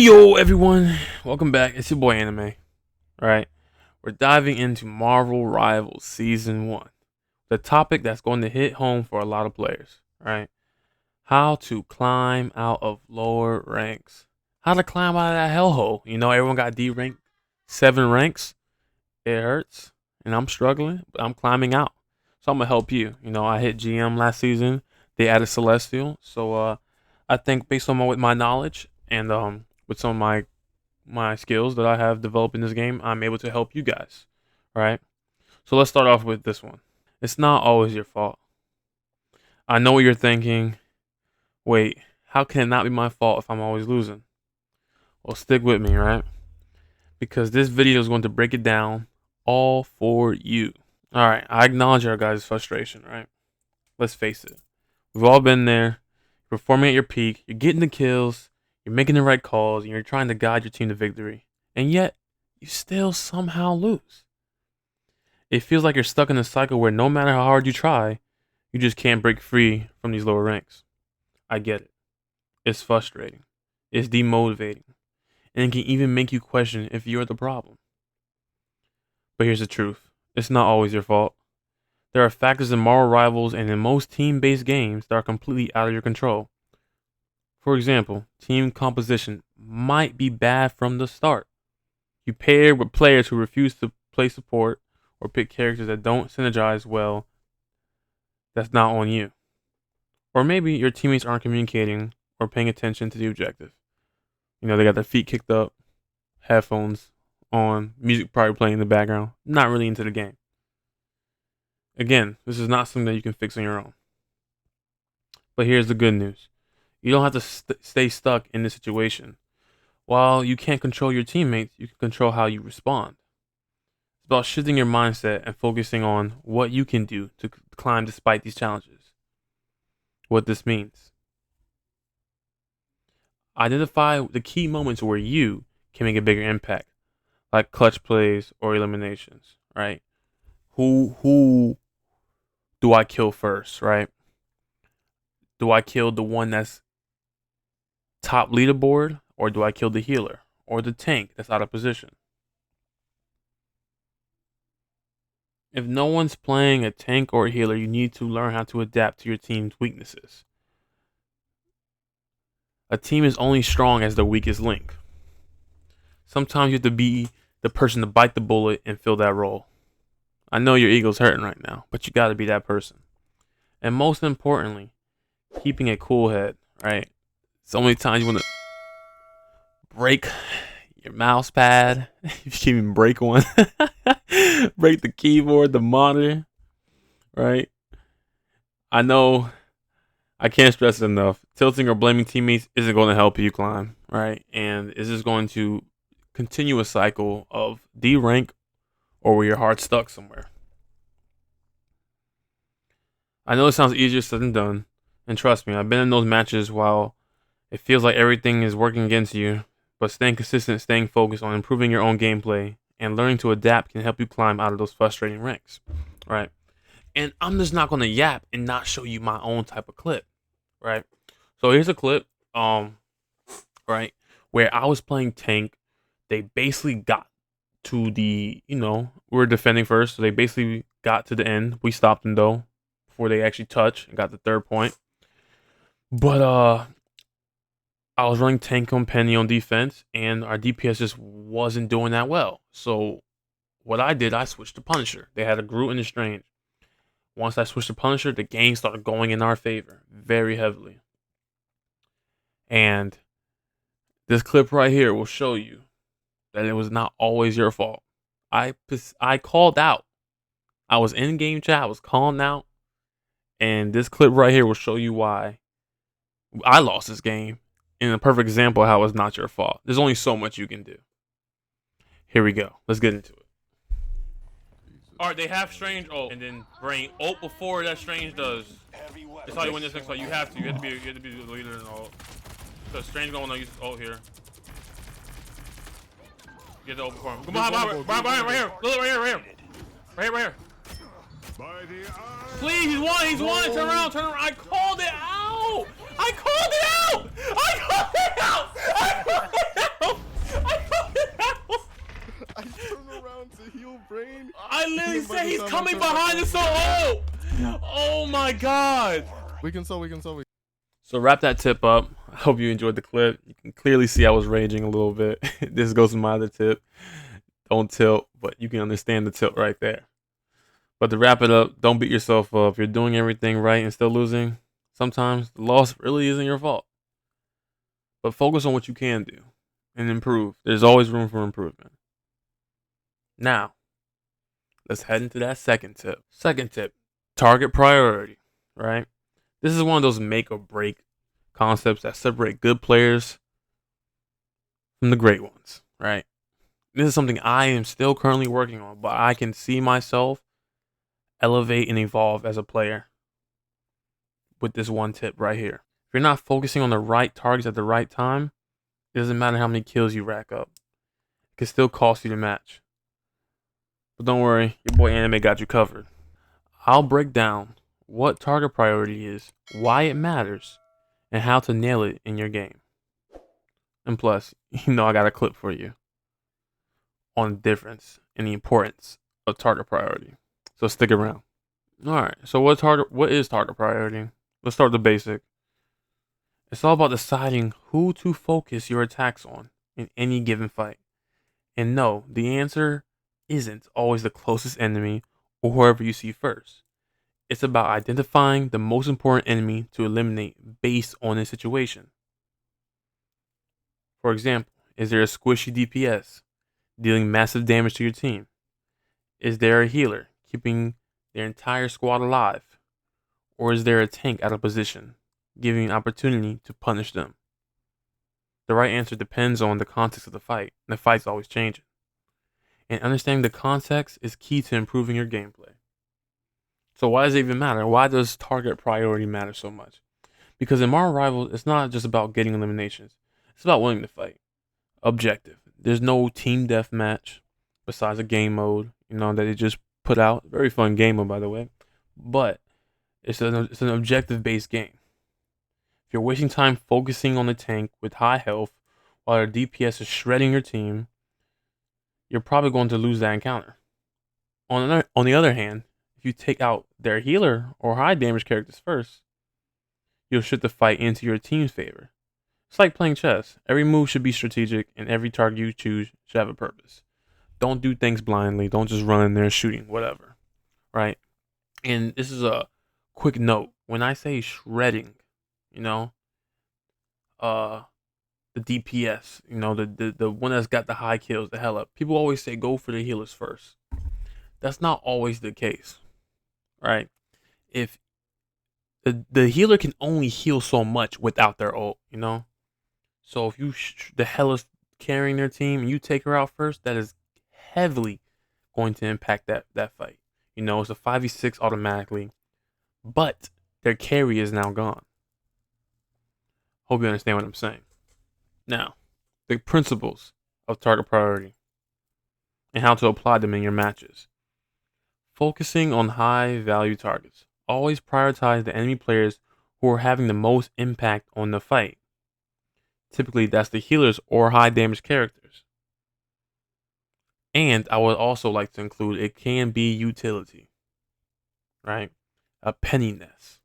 Yo everyone, welcome back. It's your boy Anime. Right, we're diving into Marvel Rivals Season 1. The topic that's going to hit home for a lot of players, right? How to climb out of lower ranks. How to climb out of that hellhole. You know, everyone got D rank, 7 ranks. It hurts, and I'm struggling, but I'm climbing out. So I'm gonna help you. You know, I hit GM last season. They added Celestial, so I think based on my knowledge and with some of my skills that I have developed in this game, I'm able to help you guys. Right? So let's start off with this one. It's not always your fault. I know what you're thinking. Wait, how can it not be my fault if I'm always losing? Well, stick with me, right? Because this video is going to break it down all for you. Alright, I acknowledge our guys' frustration, right? Let's face it. We've all been there. You're performing at your peak, you're getting the kills, you're making the right calls, and you're trying to guide your team to victory. And yet, you still somehow lose. It feels like you're stuck in a cycle where no matter how hard you try, you just can't break free from these lower ranks. I get it. It's frustrating. It's demotivating. And it can even make you question if you're the problem. But here's the truth. It's not always your fault. There are factors in Marvel Rivals and in most team-based games that are completely out of your control. For example, team composition might be bad from the start. You pair with players who refuse to play support or pick characters that don't synergize well. That's not on you. Or maybe your teammates aren't communicating or paying attention to the objective. You know, they got their feet kicked up, headphones on, music probably playing in the background, not really into the game. Again, this is not something that you can fix on your own. But here's the good news. You don't have to stay stuck in this situation. While you can't control your teammates, you can control how you respond. It's about shifting your mindset and focusing on what you can do to climb despite these challenges. What this means. Identify the key moments where you can make a bigger impact, like clutch plays or eliminations, right? Who do I kill first, right? Do I kill the one that's top leaderboard, or do I kill the healer or the tank that's out of position? If no one's playing a tank or a healer, you need to learn how to adapt to your team's weaknesses. A team is only strong as the weakest link. Sometimes you have to be the person to bite the bullet and fill that role. I know your ego's hurting right now, but you gotta be that person. And most importantly, keeping a cool head, right? So many times you want to break your mouse pad. If you can even break one. Break the keyboard, the monitor, right? I know I can't stress it enough. Tilting or blaming teammates isn't going to help you climb, right? And it's just going to continue a cycle of D rank or where your heart's stuck somewhere. I know it sounds easier said than done. And trust me, I've been in those matches while it feels like everything is working against you. But staying consistent, staying focused on improving your own gameplay and learning to adapt can help you climb out of those frustrating ranks, right? And I'm just not going to yap and not show you my own type of clip, right? So here's a clip, right, where I was playing tank. They basically got to the, we were defending first, so they basically got to the end. We stopped them though before they actually touched and got the 3rd point. But I was running tank companion on defense, and our DPS just wasn't doing that well. So what I did, I switched to Punisher. They had a Groot and a Strange. Once I switched to Punisher, the game started going in our favor very heavily. And this clip right here will show you that it was not always your fault. I called out. I was in game chat. I was calling out. And this clip right here will show you why I lost this game. And a perfect example of how it's not your fault. There's only so much you can do. Here we go. Let's get into it. Alright, they have Strange ult and then bring ult before that Strange does. That's how you win this next fight. You have to. You have to be the leader in ult. So Strange gonna use his ult here. Get the ult before him. Come on, behind, right here. Look, right here. Please, he's one. Turn around. I called it out. brain. I literally said he's coming behind us. So oh my god. We can solve. So wrap that tip up. I hope you enjoyed the clip. You can clearly see I was raging a little bit. This goes to my other tip. Don't tilt, but you can understand the tilt right there. But to wrap it up, don't beat yourself up. If you're doing everything right and still losing, sometimes the loss really isn't your fault. But focus on what you can do and improve. There's always room for improvement. Now, let's head into that second tip. Second tip, target priority, right? This is one of those make or break concepts that separate good players from the great ones, right? This is something I am still currently working on, but I can see myself elevate and evolve as a player with this one tip right here. If you're not focusing on the right targets at the right time, it doesn't matter how many kills you rack up. It can still cost you the match. But don't worry, your boy Anime got you covered. I'll break down what target priority is, why it matters, and how to nail it in your game. And plus, I got a clip for you on the difference and the importance of target priority. So stick around. Alright, so what is target priority? Let's start with the basic. It's all about deciding who to focus your attacks on in any given fight. And no, the answer isn't always the closest enemy or whoever you see first. It's about identifying the most important enemy to eliminate based on the situation. For example, is there a squishy DPS dealing massive damage to your team? Is there a healer keeping their entire squad alive? Or is there a tank out of position, giving an opportunity to punish them? The right answer depends on the context of the fight, and the fight's always changing. And understanding the context is key to improving your gameplay. So why does it even matter? Why does target priority matter so much? Because in Marvel Rivals, it's not just about getting eliminations. It's about winning the fight. Objective. There's no team deathmatch besides a game mode, that they just put out. Very fun game mode, by the way. But it's an objective-based game. If you're wasting time focusing on the tank with high health while their DPS is shredding your team, you're probably going to lose that encounter. On the other hand, if you take out their healer or high damage characters first, you'll shift the fight into your team's favor. It's like playing chess. Every move should be strategic, and every target you choose should have a purpose. Don't do things blindly. Don't just run in there shooting, whatever. Right? And this is a quick note. When I say shredding, the DPS, the one that's got the high kills, the hell up. People always say go for the healers first. That's not always the case, right? If the healer can only heal so much without their ult, So if the hell is carrying their team and you take her out first, that is heavily going to impact that fight. It's a 5v6 automatically, but their carry is now gone. Hope you understand what I'm saying. Now, the principles of target priority and how to apply them in your matches. Focusing on high value targets. Always prioritize the enemy players who are having the most impact on the fight. Typically, that's the healers or high damage characters. And I would also like to include, it can be utility, right? A penny nest,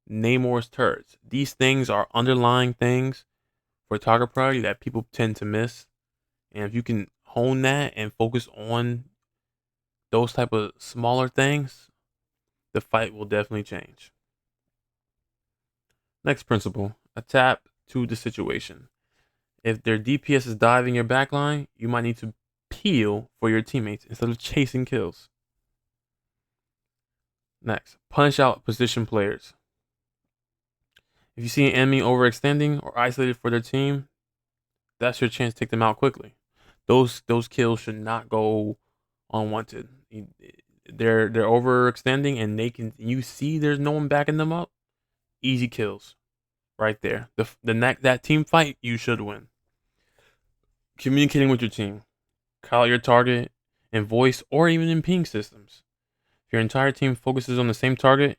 Namor's turrets. These things are underlying things for target priority that people tend to miss. And if you can hone that and focus on those type of smaller things, the fight will definitely change. Next principle, adapt to the situation. If their DPS is diving your backline, you might need to peel for your teammates instead of chasing kills. Next, punish out position players. If you see an enemy overextending or isolated for their team, that's your chance to take them out quickly. Those kills should not go unwanted. They're overextending and you see there's no one backing them up. Easy kills, right there. That team fight you should win. Communicating with your team, call out your target in voice or even in ping systems. If your entire team focuses on the same target,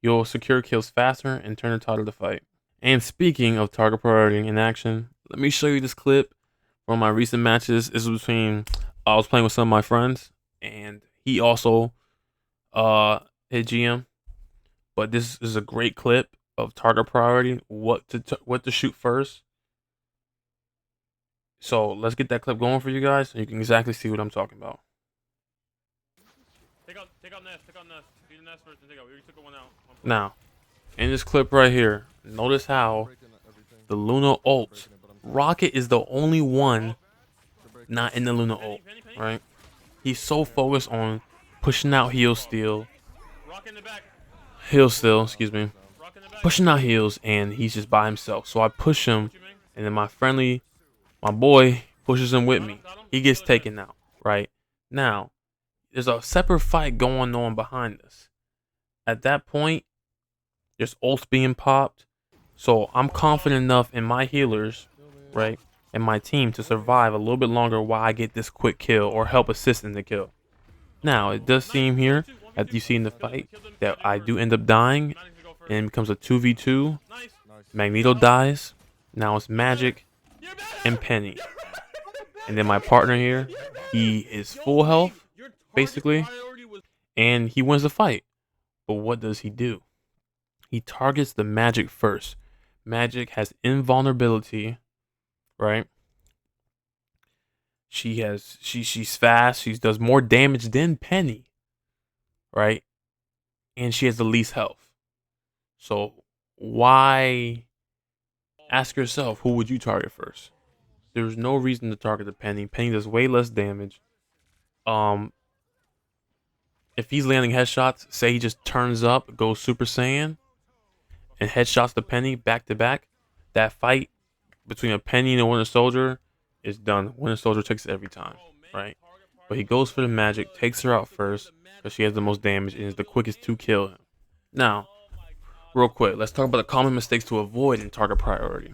you'll secure kills faster and turn the tide of the fight. And speaking of target priority in action, let me show you this clip from my recent matches. This was I was playing with some of my friends, and he also hit GM. But this is a great clip of target priority, what to shoot first. So let's get that clip going for you guys, so you can exactly see what I'm talking about. Take out Nest. Do the Nest first and take out. We already took one out. Now, in this clip right here, notice how the Luna ult, Rocket is the only one not in the Luna ult, right? He's so focused on pushing out heal steal, excuse me, pushing out heals, and he's just by himself. So I push him, and then my boy pushes him with me. He gets taken out, right? Now, there's a separate fight going on behind us. At that point, there's ults being popped. So I'm confident enough in my healers, right, and my team to survive a little bit longer while I get this quick kill or help assist in the kill. Now, it does seem here, as you see in the fight, that I do end up dying, and it becomes a 2v2. Magneto dies. Now it's Magic and Penny. And then my partner here, he is full health, basically, and he wins the fight. But what does he do? He targets the Magic first. Magic has invulnerability, right? She's fast. She does more damage than Penny, right? And she has the least health. So why ask yourself, who would you target first? There's no reason to target the Penny. Penny does way less damage. If he's landing headshots, say he just turns up, goes Super Saiyan, and headshots the Penny back to back, that fight between a Penny and a Winter Soldier is done. Winter Soldier takes it every time, right? But he goes for the Magic, takes her out first, because she has the most damage and is the quickest to kill him. Now, real quick, let's talk about the common mistakes to avoid in target priority.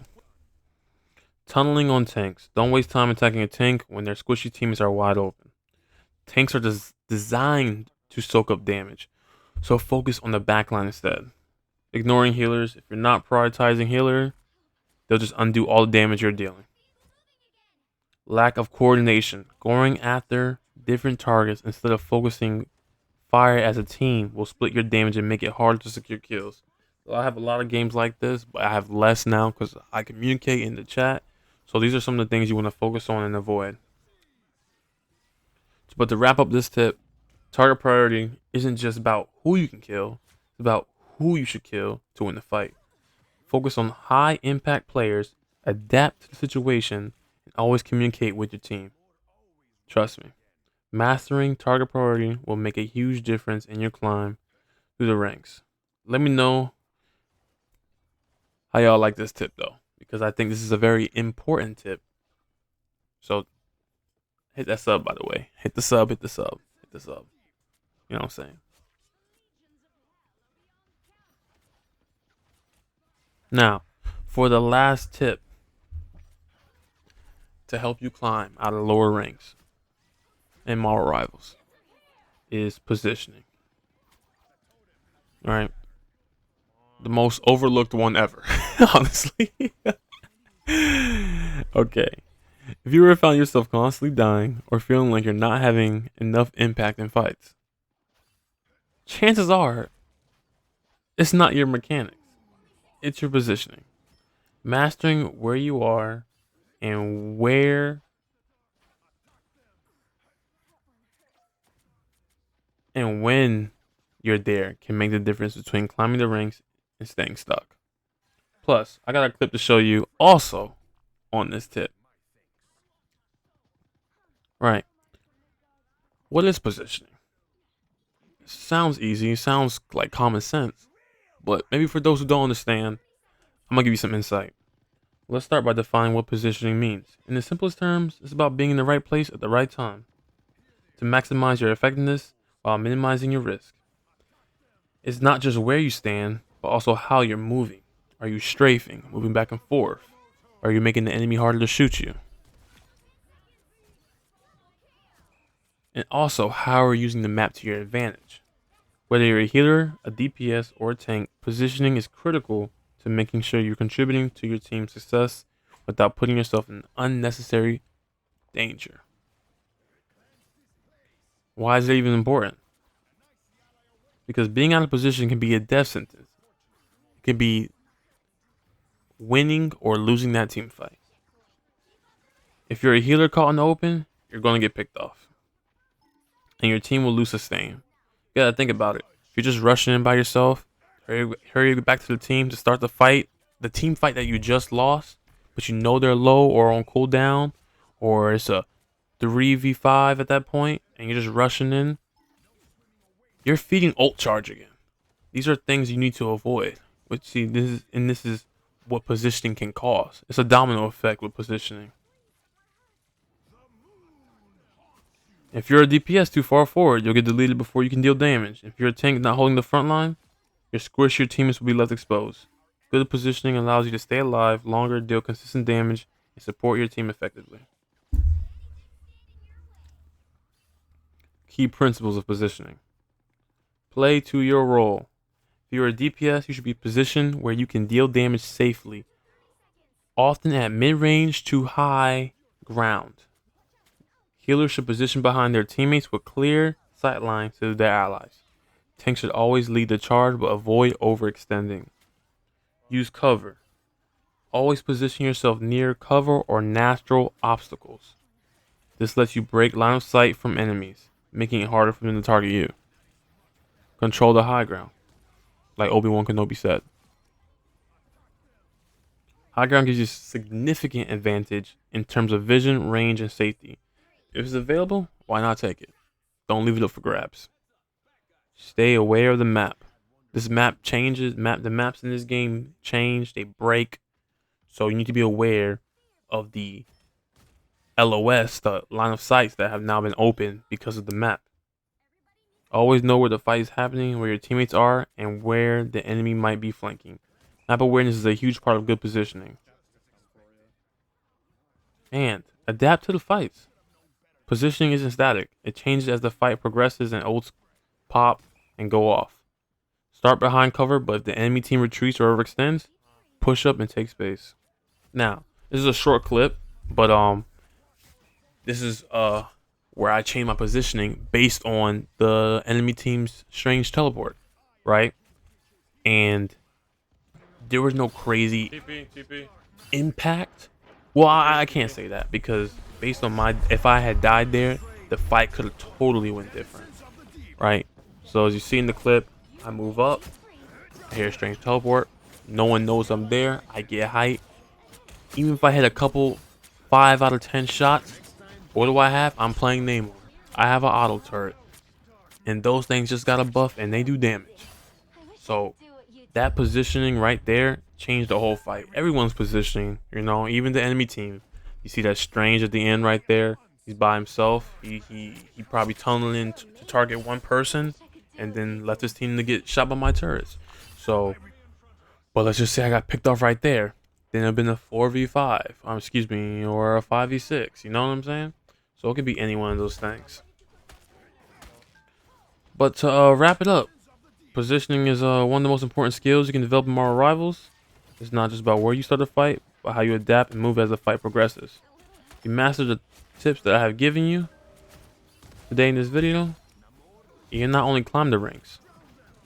Tunneling on tanks. Don't waste time attacking a tank when their squishy teammates are wide open. Tanks are designed to soak up damage, so focus on the backline instead. Ignoring healers. If you're not prioritizing healer, they'll just undo all the damage you're dealing. Lack of coordination. Going after different targets instead of focusing fire as a team will split your damage and make it harder to secure kills. So I have a lot of games like this, but I have less now because I communicate in the chat. So these are some of the things you want to focus on and avoid. But to wrap up this tip, target priority isn't just about who you can kill, it's about who you should kill to win the fight. Focus on high impact players, adapt to the situation, and always communicate with your team. Trust me, mastering target priority will make a huge difference in your climb through the ranks. Let me know how y'all like this tip though, because I think this is a very important tip. So hit that sub, by the way. Hit the sub. You know what I'm saying? Now, for the last tip to help you climb out of lower ranks in Marvel Rivals is positioning. All right. The most overlooked one ever, honestly. Okay. If you ever found yourself constantly dying or feeling like you're not having enough impact in fights, chances are it's not your mechanics, it's your positioning. Mastering where you are and when you're there can make the difference between climbing the ranks and staying stuck. Plus, I got a clip to show you also on this tip. Right. What is positioning? Sounds easy, sounds like common sense, but maybe for those who don't understand, I'm gonna give you some insight. Let's start by defining what positioning means. In the simplest terms, it's about being in the right place at the right time to maximize your effectiveness while minimizing your risk. It's not just where you stand, but also how you're moving. Are you strafing, moving back and forth? Are you making the enemy harder to shoot you? And also, how are you using the map to your advantage? Whether you're a healer, a DPS, or a tank, positioning is critical to making sure you're contributing to your team's success without putting yourself in unnecessary danger. Why is it even important? Because being out of position can be a death sentence. It can be winning or losing that team fight. If you're a healer caught in the open, you're going to get picked off. And your team will lose sustain. You gotta think about it. If you're just rushing in by yourself, hurry back to the team to start the team fight that you just lost, but you know they're low or on cooldown, or it's a 3v5 at that point, and you're just rushing in, you're feeding ult charge again. These are things you need to avoid. But see, this is what positioning can cause. It's a domino effect with positioning. If you're a DPS too far forward, you'll get deleted before you can deal damage. If you're a tank not holding the front line, your squishier teammates will be left exposed. Good positioning allows you to stay alive longer, deal consistent damage, and support your team effectively. Key principles of positioning. Play to your role. If you're a DPS, you should be positioned where you can deal damage safely, often at mid-range to high ground. Healers should position behind their teammates with clear sight lines to their allies. Tanks should always lead the charge but avoid overextending. Use cover. Always position yourself near cover or natural obstacles. This lets you break line of sight from enemies, making it harder for them to target you. Control the high ground, like Obi-Wan Kenobi said. High ground gives you significant advantage in terms of vision, range, and safety. If it's available, why not take it? Don't leave it up for grabs. Stay aware of the map. This map changes. The maps in this game change. They break. So you need to be aware of the LOS, the line of sights that have now been opened because of the map. Always know where the fight is happening, where your teammates are, and where the enemy might be flanking. Map awareness is a huge part of good positioning. And adapt to the fights. Positioning isn't static. It changes as the fight progresses and ults pop and go off. Start behind cover, but if the enemy team retreats or overextends, push up and take space. Now, this is a short clip, but this is where I change my positioning based on the enemy team's strange teleport, right? And there was no crazy impact. Well, I can't say that because based on if I had died there, the fight could have totally went different, right? So as you see in the clip, I move up, I hear a strange teleport, no one knows I'm there, I get height. Even if I hit a couple 5 out of 10 shots, what do I have? I'm playing Namor. I have an auto turret, and those things just got a buff and they do damage. So that positioning right there changed the whole fight. Everyone's positioning, you know, even the enemy team. You see that Strange at the end right there. He's by himself. He probably tunneled in to target one person and then left his team to get shot by my turrets. So, but let's just say I got picked off right there. Then it'd been a 4v5, excuse me, or a 5v6. You know what I'm saying? So it could be any one of those things. But to wrap it up, positioning is one of the most important skills you can develop in Marvel Rivals. It's not just about where you start a fight, but how you adapt and move as the fight progresses. If you master the tips that I have given you today in this video, you can not only climb the ranks,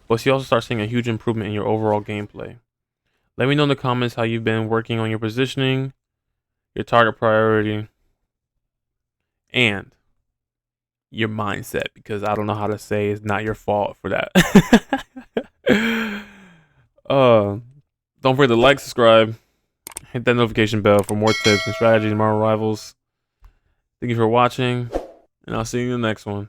but you also start seeing a huge improvement in your overall gameplay. Let me know in the comments how you've been working on your positioning, your target priority, and your mindset, because I don't know how to say it's not your fault for that. Don't forget to like, subscribe, hit that notification bell for more tips and strategies in Marvel Rivals. Thank you for watching, and I'll see you in the next one.